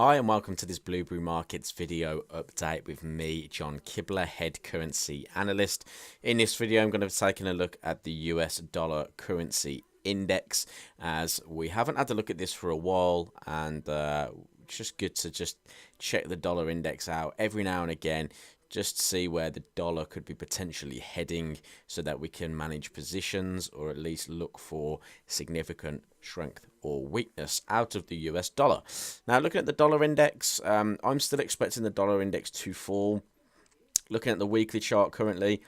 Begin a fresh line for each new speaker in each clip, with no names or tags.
Hi and welcome to this Blueberry Markets video update with me, John Kibler, head currency analyst. In this video, I'm going to be taking a look at the US dollar currency index, as we haven't had a look at this for a while, and it's just good to just check the dollar index out every now and again, just see where the dollar could be potentially heading so that we can manage positions or at least look for significant strength or weakness out of the US dollar. Now, looking at the dollar index, I'm still expecting the dollar index to fall. Looking at the weekly chart currently,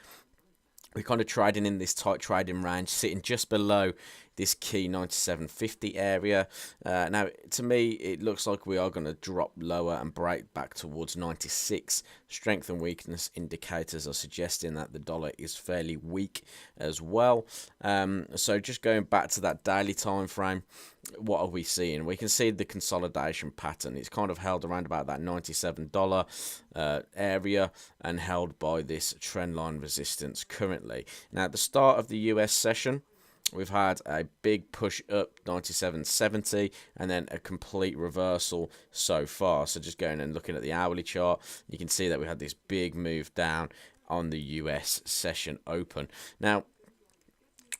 we're kind of trading in this tight trading range, sitting just below this key 97.50 area. Now, to me, it looks like we are going to drop lower and break back towards 96. Strength and weakness indicators are suggesting that the dollar is fairly weak as well. So just going back to that daily time frame, what are we seeing? We can see the consolidation pattern. It's kind of held around about that $97 area and held by this trendline resistance currently. Now, at the start of the US session, we've had a big push up, 97.70, and then a complete reversal so far. So just going and looking at the hourly chart, you can see that we had this big move down on the US session open. Now,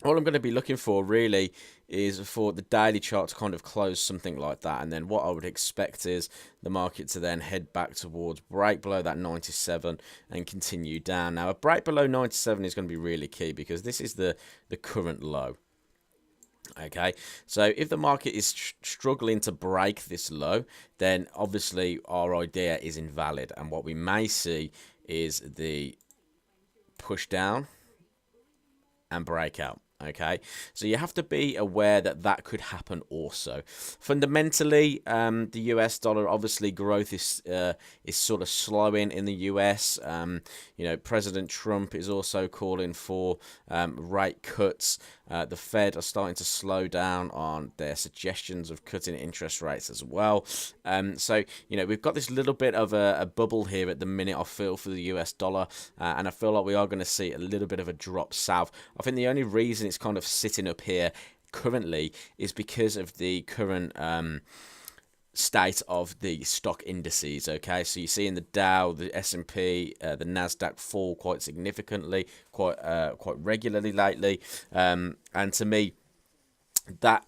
all I'm going to be looking for really is for the daily chart to kind of close something like that, and then what I would expect is the market to then head back towards break below that 97 and continue down. Now, a break below 97 is going to be really key because this is the current low. Okay, so if the market is struggling to break this low, then obviously our idea is invalid, and what we may see is the push down and breakout. Okay, so you have to be aware that that could happen also. Fundamentally, the US dollar, obviously growth is sort of slowing in the US. You know, President Trump is also calling for rate cuts. The Fed are starting to slow down on their suggestions of cutting interest rates as well. So, you know, we've got this little bit of a bubble here at the minute, I feel, for the US dollar. And I feel like we are going to see a little bit of a drop south. I think the only reason it's kind of sitting up here currently is because of the current state of the stock indices. Okay, so you see in the Dow, the S&P, the Nasdaq fall quite significantly, quite regularly lately, and to me, that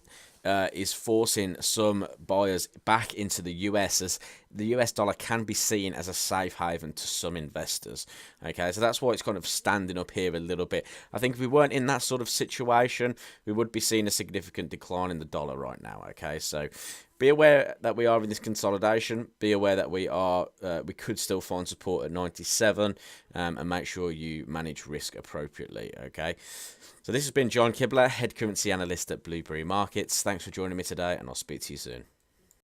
is forcing some buyers back into the US, as the US dollar can be seen as a safe haven to some investors. Okay, so that's why it's kind of standing up here a little bit. I think if we weren't in that sort of situation, we would be seeing a significant decline in the dollar right now. Okay, so be aware that we are in this consolidation. Be aware that we could still find support at 97, and make sure you manage risk appropriately. Okay, so this has been John Kibler, head currency analyst at Blueberry Markets. Thanks for joining me today, and I'll speak to you soon.